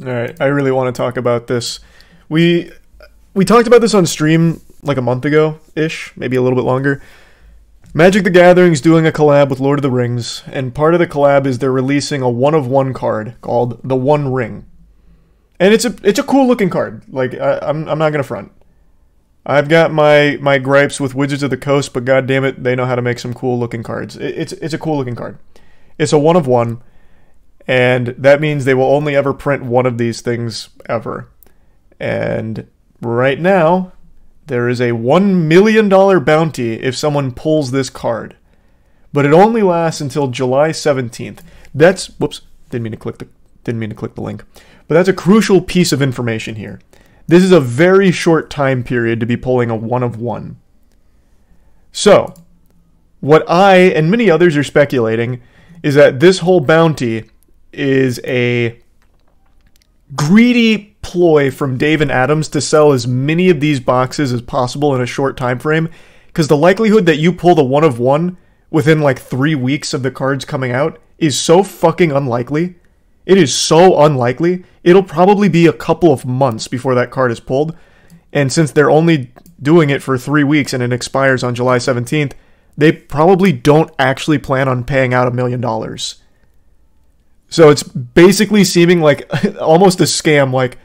All right, I really want to talk about this. We we talked about this on stream like a month ago ish, maybe a little bit longer. Magic the Gathering's doing a collab with Lord of the Rings, and part of the collab is they're releasing a one-of-one card called the One Ring. And it's a cool looking card. Like I'm not gonna front. I've got my gripes with Wizards of the Coast, but god damn it, they know how to make some cool looking cards. It's a cool looking card. It's a one of one, and that means they will only ever print one of these things ever. And right now, there is a $1 million bounty if someone pulls this card. But it only lasts until July 17th. That's whoops, didn't mean to click the link. But that's a crucial piece of information here. This is a very short time period to be pulling a one of one. So, what I and many others are speculating is that this whole bounty is a greedy ploy from Dave and Adams to sell as many of these boxes as possible in a short time frame, because the likelihood that you pull the one of one within like 3 weeks of the cards coming out is so fucking unlikely. It is so unlikely. It'll probably be a couple of months before that card is pulled, and since they're only doing it for 3 weeks and it expires on July 17th, they probably don't actually plan on paying out $1 million. So it's basically seeming like almost a scam, like,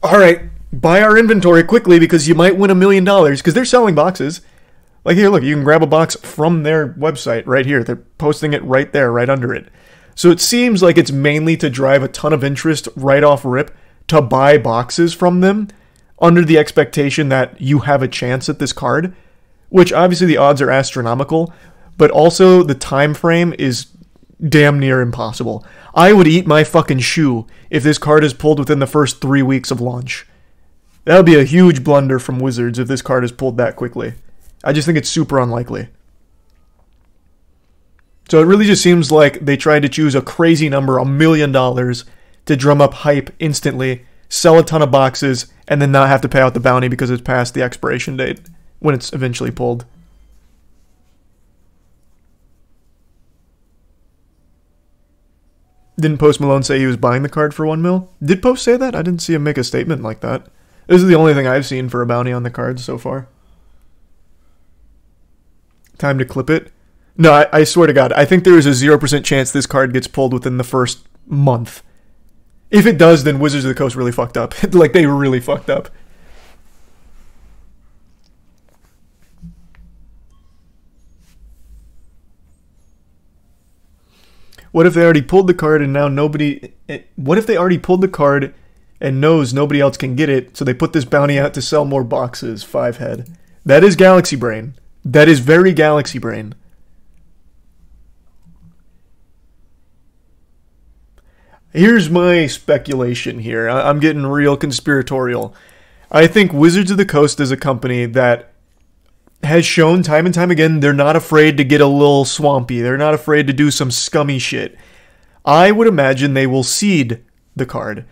all right, buy our inventory quickly because you might win $1 million, because they're selling boxes. Like, here, look, you can grab a box from their website right here. They're posting it right there, right under it. So it seems like it's mainly to drive a ton of interest right off rip to buy boxes from them under the expectation that you have a chance at this card, which obviously the odds are astronomical, but also the time frame is damn near impossible. I would eat my fucking shoe if this card is pulled within the first 3 weeks of launch. That would be a huge blunder from Wizards if this card is pulled that quickly. I just think it's super unlikely. So it really just seems like they tried to choose a crazy number, $1 million, to drum up hype instantly, sell a ton of boxes, and then not have to pay out the bounty because it's past the expiration date when it's eventually pulled. Didn't Post Malone say he was buying the card for $1 mil? Did Post say that? I didn't see him make a statement like that. This is the only thing I've seen for a bounty on the cards so far. Time to clip it. No, I swear to God, I think there is a 0% chance this card gets pulled within the first month. If it does, then Wizards of the Coast really fucked up. Like, they really fucked up. What if they already pulled the card and now nobody... What if they already pulled the card and knows nobody else can get it, so they put this bounty out to sell more boxes, 5 head? That is Galaxy Brain. That is very Galaxy Brain. Here's my speculation here. I'm getting real conspiratorial. I think Wizards of the Coast is a company that has shown time and time again they're not afraid to get a little swampy. They're not afraid to do some scummy shit. I would imagine they will seed the card.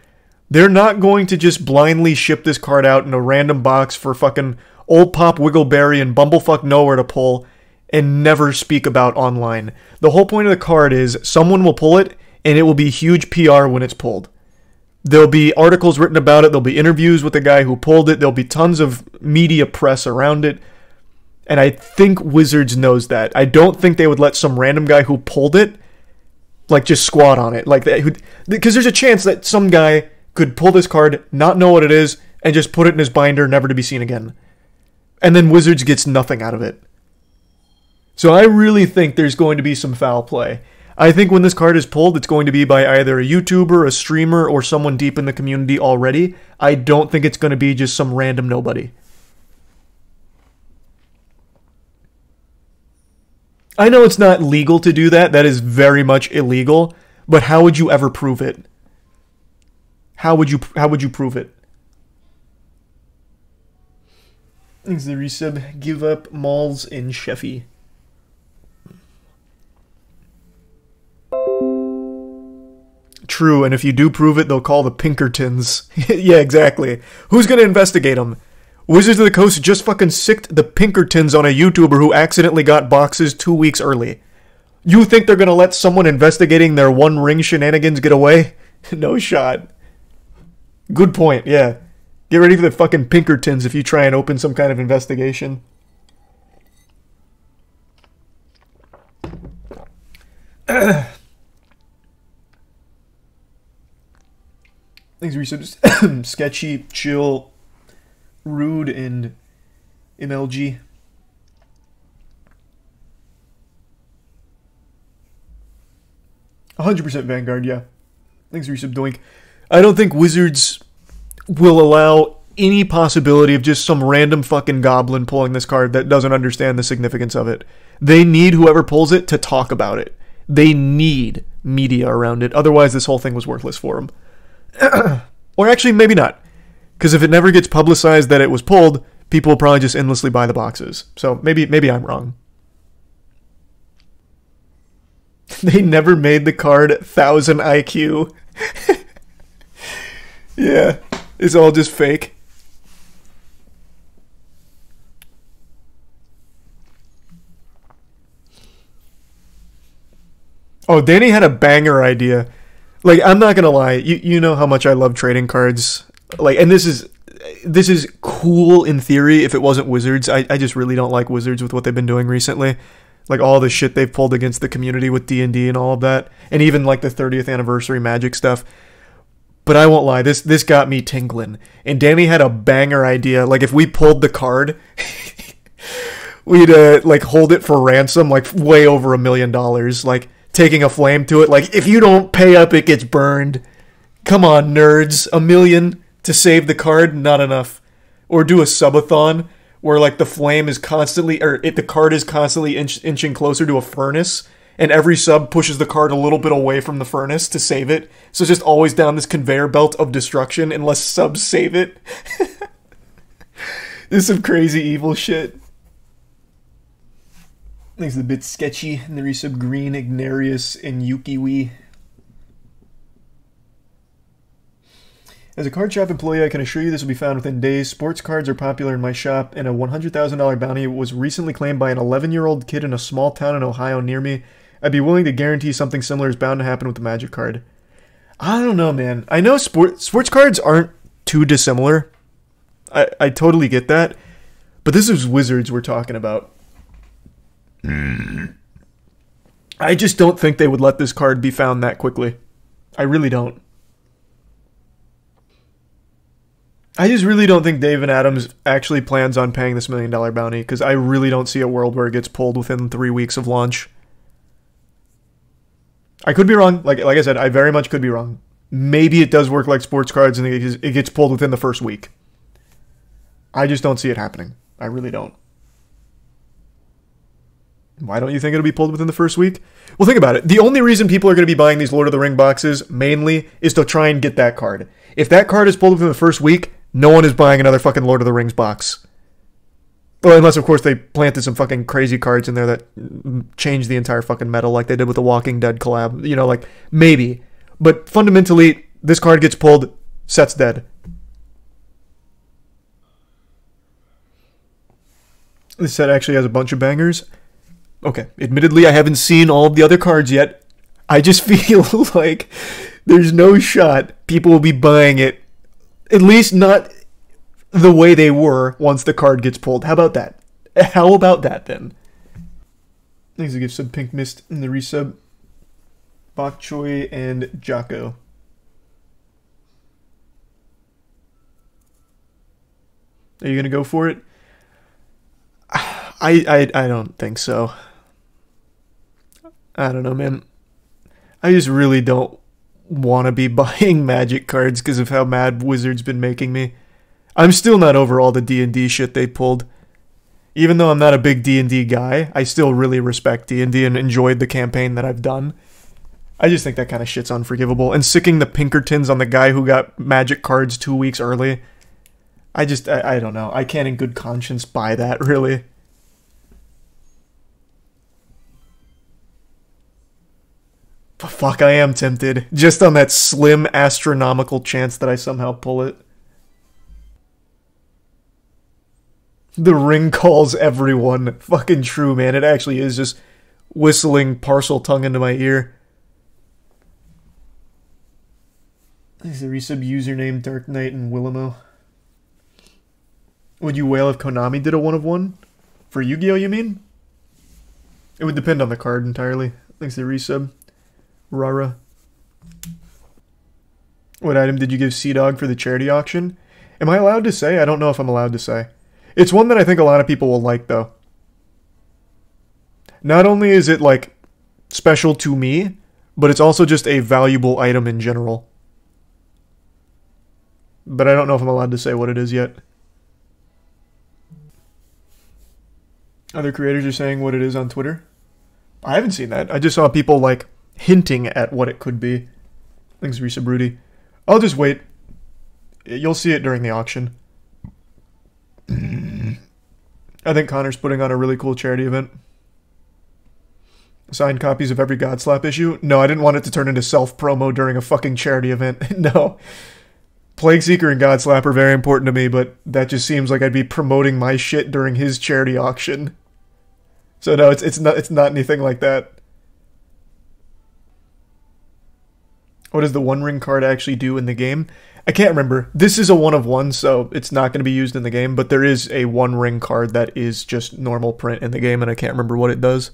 They're not going to just blindly ship this card out in a random box for fucking Old Pop Wiggleberry and Bumblefuck Nowhere to pull and never speak about online. The whole point of the card is someone will pull it and it will be huge PR when it's pulled. There'll be articles written about it. There'll be interviews with the guy who pulled it. There'll be tons of media press around it. And I think Wizards knows that. I don't think they would let some random guy who pulled it, like, just squat on it. Like, because there's a chance that some guy could pull this card, not know what it is, and just put it in his binder, never to be seen again. And then Wizards gets nothing out of it. So I really think there's going to be some foul play. I think when this card is pulled, it's going to be by either a YouTuber, a streamer, or someone deep in the community already. I don't think it's going to be just some random nobody. I know it's not legal to do that. That is very much illegal. But how would you ever prove it? How would you prove it? Thanks the resub. Give up malls in Sheffy. True, and if you do prove it, they'll call the Pinkertons. Yeah, exactly. Who's gonna investigate them? Wizards of the Coast just fucking sicked the Pinkertons on a YouTuber who accidentally got boxes 2 weeks early. You think they're gonna let someone investigating their One Ring shenanigans get away? No shot. Good point, yeah. Get ready for the fucking Pinkertons if you try and open some kind of investigation. Things are just sketchy, chill, rude, and MLG. %100% Vanguard, yeah. Thanks, Resub Doink. I don't think Wizards will allow any possibility of just some random fucking goblin pulling this card that doesn't understand the significance of it. They need whoever pulls it to talk about it. They need media around it. Otherwise, this whole thing was worthless for them. Or actually, maybe not. Because if it never gets publicized that it was pulled, people will probably just endlessly buy the boxes. So maybe I'm wrong. They never made the card 1000 IQ. Yeah, it's all just fake. Oh, Danny had a banger idea. Like, I'm not gonna lie, you know how much I love trading cards. Like, and this is cool in theory if it wasn't Wizards. I just really don't like Wizards with what they've been doing recently. Like, all the shit they've pulled against the community with D&D and all of that. And even, like, the 30th anniversary Magic stuff. But I won't lie, this got me tingling. And Danny had a banger idea. Like, if we pulled the card, we'd, like, hold it for ransom, like, way over $1 million. Like, taking a flame to it. Like, if you don't pay up, it gets burned. Come on, nerds. $1 million to save the card? Not enough. Or do a subathon where, like, the flame is constantly, the card is constantly inching closer to a furnace, and every sub pushes the card a little bit away from the furnace to save it. So it's just always down this conveyor belt of destruction unless subs save it. This is some crazy evil shit. Things a bit sketchy. And the resub Green, Ignarius, and Yukiwi. As a card shop employee, I can assure you this will be found within days. Sports cards are popular in my shop, and a $100,000 bounty was recently claimed by an 11-year-old kid in a small town in Ohio near me. I'd be willing to guarantee something similar is bound to happen with the Magic card. I don't know, man. I know sports cards aren't too dissimilar. I totally get that. But this is Wizards we're talking about. I just don't think they would let this card be found that quickly. I really don't. I just really don't think David Adams actually plans on paying this $1 million bounty, because I really don't see a world where it gets pulled within 3 weeks of launch. I could be wrong. Like I said, I very much could be wrong. Maybe it does work like sports cards and it gets pulled within the first week. I just don't see it happening. I really don't. Why don't you think it'll be pulled within the first week? Well, think about it. The only reason people are going to be buying these Lord of the Ring boxes, mainly, is to try and get that card. If that card is pulled within the first week, no one is buying another fucking Lord of the Rings box. Well, unless, of course, they planted some fucking crazy cards in there that changed the entire fucking meta, like they did with the Walking Dead collab. You know, like, maybe. But fundamentally, this card gets pulled, set's dead. This set actually has a bunch of bangers. Okay, admittedly, I haven't seen all of the other cards yet. I just feel like there's no shot people will be buying it. At least not the way they were once the card gets pulled. How about that? How about that, then? Thanks to give sub Pink Mist in the resub. Bok Choy and Jocko. Are you going to go for it? I don't think so. I don't know, man. I just really don't want to be buying Magic cards because of how mad Wizards been making me. I'm still not over all the D&D shit they pulled. Even though I'm not a big D&D guy, I still really respect D&D and enjoyed the campaign that I've done. I just think that kind of shit's unforgivable. And sicking the Pinkertons on the guy who got Magic cards 2 weeks early. I don't know. I can't in good conscience buy that, really. But fuck, I am tempted. Just on that slim, astronomical chance that I somehow pull it. The ring calls everyone. Fucking true, man. It actually is just whistling parcel tongue into my ear. Is the resub username Dark Knight and Willamo? Would you wail if Konami did a 1 of 1? For Yu-Gi-Oh, you mean? It would depend on the card entirely. Thanks to the resub. Rara. What item did you give Sea-Dog for the charity auction? Am I allowed to say? I don't know if I'm allowed to say. It's one that I think a lot of people will like, though. Not only is it, like, special to me, but it's also just a valuable item in general. But I don't know if I'm allowed to say what it is yet. Other creators are saying what it is on Twitter. I haven't seen that. I just saw people, like, hinting at what it could be. Thanks, Risa Broody. I'll just wait. You'll see it during the auction. I think Connor's putting on a really cool charity event. Signed copies of every Godslap issue? No, I didn't want it to turn into self-promo during a fucking charity event. No. Plagueseeker and Godslap are very important to me, but that just seems like I'd be promoting my shit during his charity auction. So no, it's not anything like that. What does the One Ring card actually do in the game? I can't remember. This is a 1 of 1, so it's not going to be used in the game, but there is a One Ring card that is just normal print in the game, and I can't remember what it does.